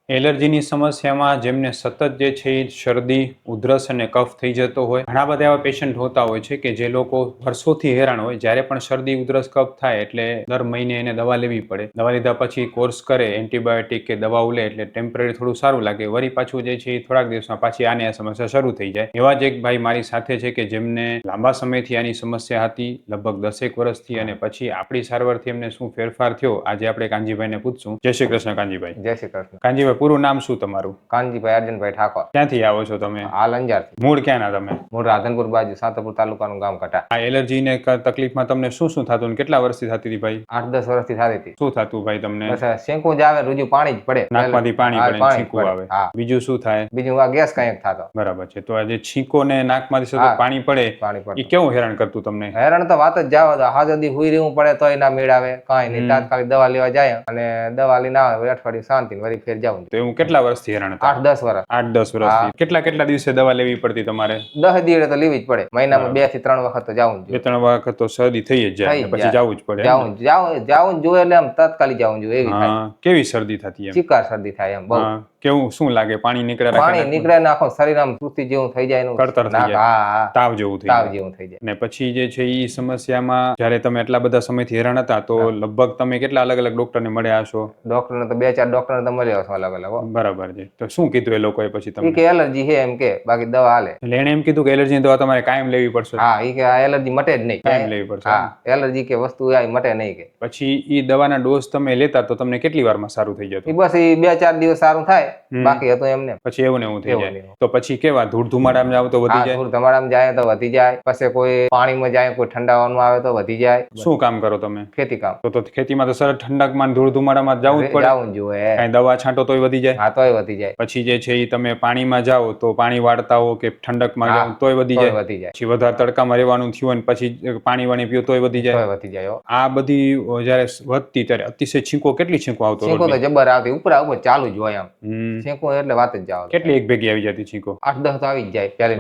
એલર્જીની સમસ્યામાં જેમને સતત જે છે એ શરદી ઉધરસ અને કફ થઈ જતો હોય ઘણા બધા એવા પેશન્ટ હોતા હોય છે કે જે લોકો વર્ષોથી હેરાન હોય જ્યારે પણ શરદી ઉધરસ કફ થાય એટલે દર મહિને એને દવા લેવી પડે. દવા લીધા પછી કોર્સ કરે એન્ટીબાયોટિક કે દવાઓ લે એટલે ટેમ્પરરી થોડું સારું લાગે, વળી પાછું જે છે એ થોડાક દિવસમાં પાછી આની આ સમસ્યા શરૂ થઈ જાય. એવા જ એક ભાઈ મારી સાથે છે કે જેમને લાંબા સમયથી આની સમસ્યા હતી, લગભગ 10 વર્ષથી, અને પછી આપણી સારવારથી એમને શું ફેરફાર થયો આજે આપણે કાનજીભાઈને પૂછશું. જય શ્રી કૃષ્ણ કાનજીભાઈ. જય શ્રી કૃષ્ણ. કાનજીભાઈ, પૂરું નામ શું તમારું? કાનજીભાઈ અર્જુનભાઈ ઠાકોર. ક્યાંથી આવો છો તમે? હાલ અંજારથી. મૂળ ક્યાંના તમે? મૂળ રાધનપુર બાજુ, સાતરપુર તાલુકાનું ગામ કટા. આ એલર્જીને તકલીફમાં તમને શું શું થતું અને કેટલા વર્ષથી થતી હતી ભાઈ? 8-10 વર્ષથી થતી હતી. શું થતું ભાઈ તમને? બસ શેંકું જ આવે, રૂજુ પાણી જ પડે, નાકમાંથી પાણી પડે, છીંકું આવે. હા. બીજું શું થાય? બીજું આ ગેસ કંઈક થતો. બરાબર છે. તો આ જે છીંકો ને નાકમાંથી સતત પાણી પડે એ કેવું હેરાન કરતું તમને? હેરાન તો વાત જ જાવ દો. હા, જલ્દી હુઈ રહેવું પડે તોય ના મેળ આવે, કાંઈ નહીં. તાત્કાલિક દવા લેવા જાય અને દવા લઈને આવે, અઠવાડિયું શાંતિ, વળી ફેર જાવ. તો એવું કેટલા વર્ષથી હેરાન હતા? 8-10 વર્ષ. 8-10 વર્ષથી. કેટલા દિવસે દવા લેવી પડતી તમારે? 10 દિવસે તો લેવી જ પડે. મહિનામાં 2 થી 3 વખત તો જવું જ. 2-3 વખત તો શરદી થઈ જ જાય, પછી જવું જ પડે. જવું જોઈએ એટલે આમ તાત્કાલિક જવું જોઈએ એવી થાય. કેવી શરદી થતી? એમ ચીકાર શરદી થાય એમ બહુ. કેવું શું લાગે? પાણી નીકળે? પાણી નીકળે ને આખો શરીર આમ તૃપ્તિ જેવું થઈ જાય, કળતર થઈ જાય, હા, તાવ જેવું થઈ જાય. ને પછી જે છે એ સમસ્યામાં જ્યારે તમે એટલા બધા સમયથી હેરાન હતા તો લગભગ તમે કેટલા અલગ અલગ ડોક્ટરને મળ્યા હશો? ડોક્ટરને તો 2-4 ડોક્ટરને તો મળ્યા છો અલગ અલગ. બરાબર છે. તો શું કીધું એ લોકોએ પછી તમને? કે એલર્જી છે એમ કે, બાકી દવા હાલે. એટલે એને એમ કીધું કે એલર્જીની દવા તમારે કાયમ લેવી પડશે? હા, એ કે આ એલર્જી મટે જ નહીં, કાયમ લેવી પડશે. હા, એલર્જી કે વસ્તુ આ મટે નહીં કે. પછી એ દવાના ડોઝ તમે લેતા તો તમને કેટલી વારમાં સારું થઈ જતું? બસ એ 2-4 દિવસ સારું થાય, બાકી હતું એમને પછી એવું ને એવું થઈ જાય. તો પછી કેવા ધૂળ ધુમાડામાં જાવ તો વધી જાય? ધૂળ ધુમાડામાં જાય તો વધી જાય. પછી કોઈ પાણીમાં જાય, કોઈ ઠંડાવાનું આવે તો વધી જાય. શું કામ કરો તમે? ખેતી કામ. તો ખેતીમાં તો સરળ ઠંડકમાં ધૂળ ધુમાડામાં જવું જ પડે. જવું જોઈએ. કઈ દવા છાંટો તોય વધી જાય? હા, તોય વધી જાય. પછી જે છે એ તમે પાણીમાં જાઓ તો પાણી વાળતા હો કે ઠંડકમાં જાઓ તોય વધી જાય? વધી જાય. પછી વધારે તડકામાં રહેવાનું થયું અને પછી પાણી વાણી પીવું તોય વધી જાય? વધી જાય. આ બધી જયારે વધતી ત્યારે અતિશય છીંકો, કેટલી છીંકો આવતો? છીંકો તો જબર આવતી, ઉપર ચાલુ જ હોય આમ. છીંકો એટલે વાત જ જાવ. કેટલી એક ભેગી આવી જતી છીંકો? 8-10 તો આવી જ જાય પહેલી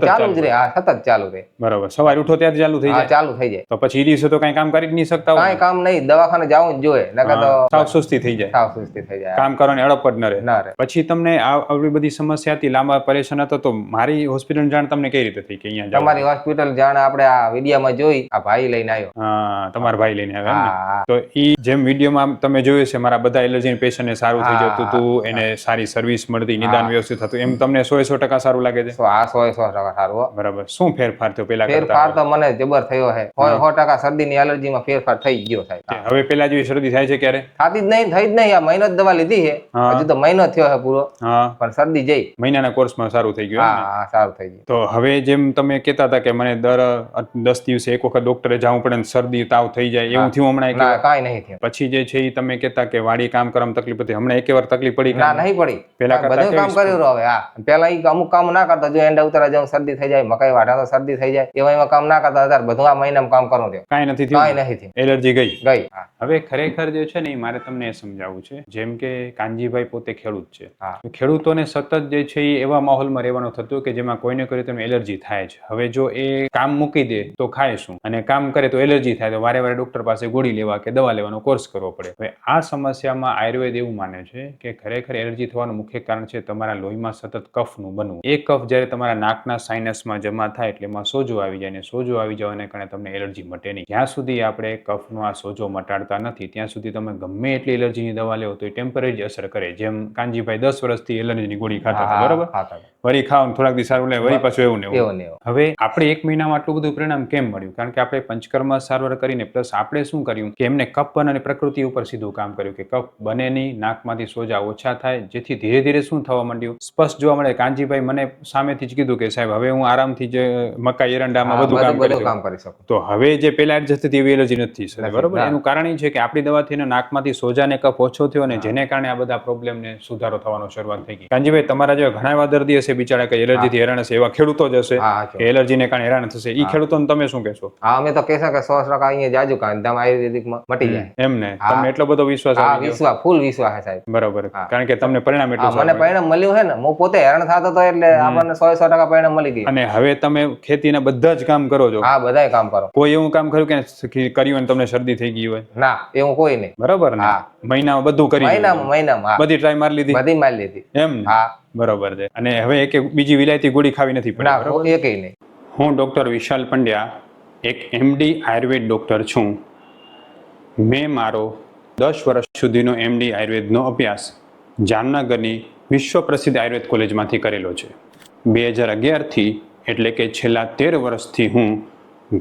ચાલુ જ રહે. હા, સતત ચાલુ રહે. બરાબર. સવારે ઉઠો ત્યારથી ચાલુ થઈ જાય? ચાલુ થઈ જાય. તો પછી એ દિવસે તો કઈ કામ કરી જ નહીં શકતા? કાંઈ કામ નહીં, દવાખાને જવું જ જોઈએ, નકર તો સાવ સુસ્તી થઈ જાય. સાવ સુસ્તી થઈ જાય, કામ કરવાની અડપ જ ન રહે. રહે. પછી તમને આવી બધી સમસ્યા હતી, લાંબા પરેશાન હતો, તો મારી હોસ્પિટલ જાણ તમને કઈ રીતે થઈ કે અહીંયા જાવ? તમારી હોસ્પિટલ જાણ આપણે આ વિડીયોમાં જોઈ, આ ભાઈ લઈને આવ્યો. હા, તમારા ભાઈ લઈને આવ્યા. તો ઈ જેમ વિડીયોમાં તમે જોયું છે, મારા બધા એલર્જી પેશન્ટને સારું થઈ જતું હતું, એને સારી સર્વિસ મળતી, નિદાન વ્યવસ્થિત હતું, એમ તમને 100% સારું લાગે છે? હા, 100% સારું. બરાબર. શું ફેરફાર થયો પેલા? ફેરફાર તો મને જબર થયો છે. 100% શરદીની એલર્જીમાં ફેરફાર થઈ ગયો સાહેબ. હવે પેલા જેવી શરદી થાય છે ક્યારે? થતી જ નહીં, થઈ જ નહીં. આ મહિનો જ દવા લીધી છે, હજુ તો મહિનો થયો છે પૂરો, પણ શરદી જઈ મહિનાના કોર્સમાં સારું થઈ ગયું. હા, સારું થઈ ગયું. તો હવે જેમ તમે કહેતા હતા કે મને દર 10 દિવસે એક વખત ડોક્ટરે જવું પડે, શરદી તાવ થઈ જાય, એવું થયું હમણાં? કાંઈ નહીં થયું. પછી જે છે એ તમે કહેતા કે વાડી કામ કરવામાં તકલીફ હતી, હમણાં એક વાર તકલીફ પડી? ના, નહીં પડી. પેલા બધું કામ કર્યું હવે. હા, પેલા અમુક કામ ના કરતા, જો એંડા ઉતારા જાઉં શરદી થઈ જાય, મકાઈ વાઢા તો શરદી થઈ જાય, એમાં કામ ના કરતા હતા. બધું આ મહિનામાં કામ કરવું છે. કાંઈ નથી થયું? કાંઈ નહીં થયું. એલર્જી ગઈ. હવે ખરેખર જે છે ને એ મારે તમને એ સમજાવવું છે. જેમ કે કાનજીભાઈ પોતે ખેડૂત છે, ખેડૂતોને સતત જે છે એ એવા માહોલમાં રહેવાનું થતું કે જેમાં કોઈને કોઈ તમને એલર્જી થાય છે. હવે જો એ કામ મૂકી દે તો ખાય શું, અને કામ કરે તો એલર્જી થાય તો વારે વારે ડોક્ટર પાસે ગોળી લેવા કે દવા લેવાનો કોર્સ કરવો પડે. હવે આ સમસ્યામાં આયુર્વેદ એવું માને છે કે ખરેખર એલર્જી થવાનું મુખ્ય કારણ છે તમારા લોહીમાં સતત કફનું બનવું. એ કફ જ્યારે તમારા નાકના સાઇનસમાં જમા થાય એટલે એમાં સોજો આવી જાય, ને સોજો આવી જવાને કારણે તમને એલર્જી મટે નહીં. જ્યાં સુધી આપણે કફનો આ સોજો મટાડતા નથી ત્યાં સુધી તમે ગમે એટલી એલર્જીની દવા લેવો તો એ ટેમ્પરરી અસર કરે. જેમ કાનજીભાઈ 10 વર્ષથી એલર્જીની ગોળી ખાતા હતા, બરોબર? વળી ખાવ થોડાક દિવસ સારું લે, વળી પાછું એવું ને એવું. હવે આપણે 1 મહિનામાં આટલું બધું પરિણામ કેમ મળ્યું? કારણ કે આપણે પંચકર્મ સારવાર કરીને પ્લસ આપણે શું કર્યું કે એમને કફ અને પ્રકૃતિ ઉપર સીધું કામ કર્યું કે કફ બને નહીં, નાકમાંથી સોજા ઓછા થાય, જેથી ધીરે ધીરે શું થવા માંડ્યું સ્પષ્ટ જોવા મળે. કાનજીભાઈ મને સામેથી જ કીધું કે સાહેબ હવે હું આરામથી જ મકાઈ એરંડામાં બધું કામ કરી શકું. તો હવે જે પેલા એડજસ્ટ થતી એવી એલર્જી નથી થતી, બરોબર? એનું કારણ એ છે કે આપણી દવાથી નાકમાંથી સોજા ને કફ ઓછો થયો ને જેને કારણે આ બધા પ્રોબ્લેમ ને સુધારો થવાનો શરૂઆત થઈ ગઈ. કાનજીભાઈ, તમારા જેવા ઘણા એવા દર્દી હશે બિચારા કે એલર્જીથી હેરાન હશે, એવા ખેડૂતો જ હશે કે એલર્જીને કારણે હેરાન થશે. ઈ ખેડૂતોને તમે શું કહેશો? અમે તો કહેશો કે 100% અહીંયા જાજુ કાંધામ આયુર્વેદિકમાં મટી જાય. એમને તમને એટલો બધો વિશ્વાસ? વિશ્વાસ, ફૂલ વિશ્વાસ છે સાહેબ. બરોબર. કારણ કે તમને પરિણામ એટલું મને પરિણામ મળ્યું છે ને, હું પોતે હેરાન થતો હતો એટલે આપણને 100% પરિણામ મળી ગયું. અને હવે તમે ખેતીના બધા જ કામ કરો છો? હા, બધાય કામ કરો. કોઈ એવું કામ કર્યું કે કર્યું અને તમને શરદી થઈ ગઈ હોય? ના, એવું કોઈ નહીં. બરાબર ને? મહિનામાં બધું કરી? મહિનામાં બધી ટ્રાય મારી લીધી બધી મારી લીધી. એમ ને? હા. બરોબર છે. અને હવે એક બીજી વિલાયતી ગોળી ખાવી નથી પડી ના બરોબર? એકેય નહીં. હું ડૉક્ટર વિશાલ પંડ્યા એક MD આયુર્વેદ ડૉક્ટર છું. મેં મારો 10 વર્ષ સુધીનો MD આયુર્વેદનો અભ્યાસ જામનગરની વિશ્વ પ્રસિદ્ધ આયુર્વેદ કોલેજમાંથી કરેલો છે. 2011થી એટલે કે છેલ્લા 13 વર્ષથી હું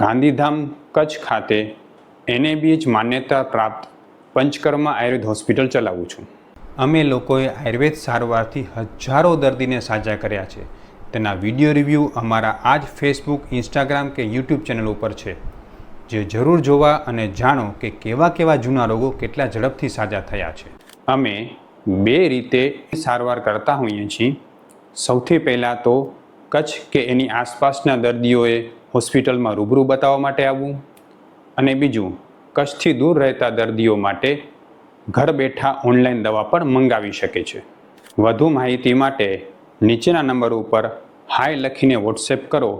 ગાંધીધામ કચ્છ ખાતે NABH માન્યતા પ્રાપ્ત પંચકર્મા આયુર્વેદ હોસ્પિટલ ચલાવું છું. અમે લોકોએ આયુર્વેદ સારવારથી હજારો દર્દીને સાજા કર્યા છે. તેના વિડીયો રિવ્યૂ અમારા આ જ ફેસબુક, ઇન્સ્ટાગ્રામ કે યુટ્યુબ ચેનલ ઉપર છે, જે જરૂર જોવા અને જાણો કે કેવા કેવા જૂના રોગો કેટલા ઝડપથી સાજા થયા છે. અમે 2 રીતે સારવાર કરતા હોઈએ છીએ. સૌથી પહેલાં તો કચ્છ કે એની આસપાસના દર્દીઓએ હોસ્પિટલમાં રૂબરૂ બતાવવા માટે આવવું, અને બીજું કચ્છથી દૂર રહેતા દર્દીઓ માટે ઘર બેઠા ઓનલાઈન દવા પણ મંગાવી શકે છે. વધુ માહિતી માટે નીચેના નંબર ઉપર હાય લખીને વોટ્સએપ કરો,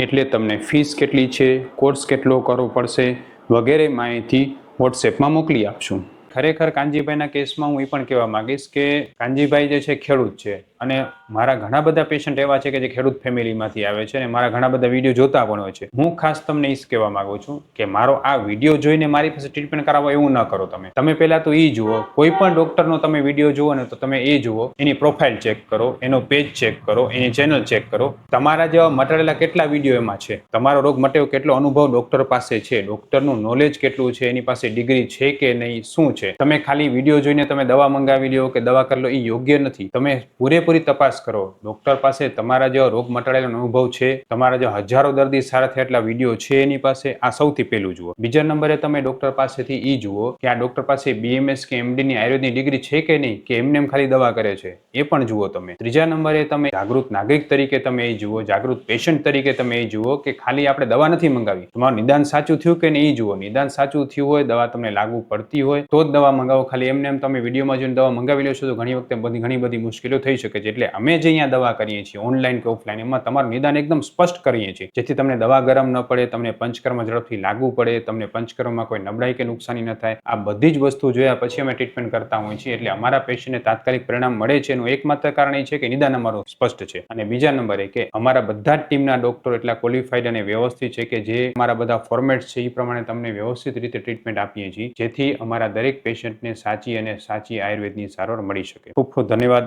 એટલે તમને ફીસ કેટલી છે, કોર્સ કેટલો કરવો પડશે વગેરે માહિતી વોટ્સએપમાં મોકલી આપશું. ખરેખર કાનજીભાઈના કેસમાં હું એ પણ કહેવા માંગીશ કે કાનજીભાઈ જે છે ખેડૂત છે, અને મારા ઘણા બધા પેશન્ટ એવા છે કે જે ખેડૂત ફેમિલીમાંથી આવે છે, અને મારા ઘણા બધા વિડીયો જોતા પણ હોય છે. હું ખાસ તમને એ જ કહેવા માંગુ છું કે મારો આ વિડીયો જોઈને મારી પાસે ટ્રીટમેન્ટ કરાવવા એવું ન કરો. તમે પહેલા તો એ જુઓ, કોઈ પણ ડોક્ટરનો તમે વિડીયો જુઓ ને તો તમે એ જુઓ, એની પ્રોફાઇલ ચેક કરો, એનો પેજ ચેક કરો, એની ચેનલ ચેક કરો. તમારા જેવા મટાડેલા કેટલા વિડીયો એમાં છે, તમારો રોગ મટ્યો કેટલો અનુભવ ડોક્ટર પાસે છે, ડોક્ટરનું નોલેજ કેટલું છે, એની પાસે ડિગ્રી છે કે નહીં, શું છે. તમે ખાલી વિડીયો જોઈને તમે દવા મંગાવી લ્યો કે દવા કરી લો, એ યોગ્ય નથી. તમે પૂરેપૂરી તપાસ કરો. ડોક્ટર પાસે તમારા જેવા રોગ મટાડેલો અનુભવ છે, તમારા જેવા હજારો દર્દી સારા થયા એટલા વિડીયો છે એની પાસે, આ સૌથી પહેલું જુઓ. બીજા નંબરે તમે ડોક્ટર પાસેથી એ જુઓ કે આ ડોક્ટર પાસે BMS કે MD ની આયુર્વેદની ડિગ્રી છે કે નહીં, કે એમને એમ ખાલી દવા કરે છે, એ પણ જુઓ તમે. ત્રીજા નંબરે તમે જાગૃત નાગરિક તરીકે તમે એ જુઓ, જાગૃત પેશન્ટ તરીકે તમે એ જુઓ કે ખાલી આપણે દવા નથી મંગાવી, તમારું નિદાન સાચું થયું કે નહીં એ જુઓ. નિદાન સાચું થયું હોય, દવા તમને લાગુ પડતી હોય તો જ દવા મંગાવો. ખાલી એમને એમ તમે વિડીયોમાં જોઈને દવા મંગાવી લો છો તો ઘણી વખતે ઘણી બધી મુશ્કેલીઓ થઈ શકે છે. એટલે અમે જે અહીંયા દવા કરીએ છીએ ઓનલાઈન કે ઓફલાઈન, એમાં તમારું નિદાન એકદમ સ્પષ્ટ કરીએ છીએ, જેથી તમને દવા ગરમ ન પડે, તમને પંચકર્મ ઝડપથી લાગુ પડે, તમને પંચકર્મમાં કોઈ નબળાઈ કે નુકસાની ન થાય. આ બધી જ વસ્તુ જોયા પછી અમે ટ્રીટમેન્ટ કરતા હોઈએ છીએ. એટલે અમારા પેશન્ટને તાત્કાલિક પરિણામ મળે છે એનું એકમાત્ર કારણ એ છે કે નિદાન અમારું સ્પષ્ટ છે. અને બીજા નંબરે કે અમારા બધા જ ટીમના ડોક્ટરો એટલા ક્વોલિફાઈડ અને વ્યવસ્થિત છે કે જે અમારા બધા ફોર્મેટ છે એ પ્રમાણે તમને વ્યવસ્થિત રીતે ટ્રીટમેન્ટ આપીએ છીએ, જેથી અમારા દરેક પેશન્ટને સાચી અને સાચી આયુર્વેદની સારવાર મળી શકે. ખૂબ ખૂબ ધન્યવાદ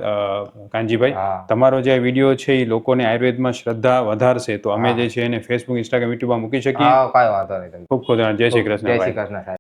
કાનજીભાઈ. તમારો જે વિડીયો છે એ લોકોને આયુર્વેદમાં શ્રદ્ધા વધારશે, તો અમે જે છે એને ફેસબુક, ઇન્સ્ટાગ્રામ, યુટ્યુબમાં મૂકી શકીએ. કાંઈ વાંધો નહીં. ખૂબ ખૂબ ધન્યવાદ. જય શ્રી કૃષ્ણ. જય શ્રી કૃષ્ણ સાહેબ.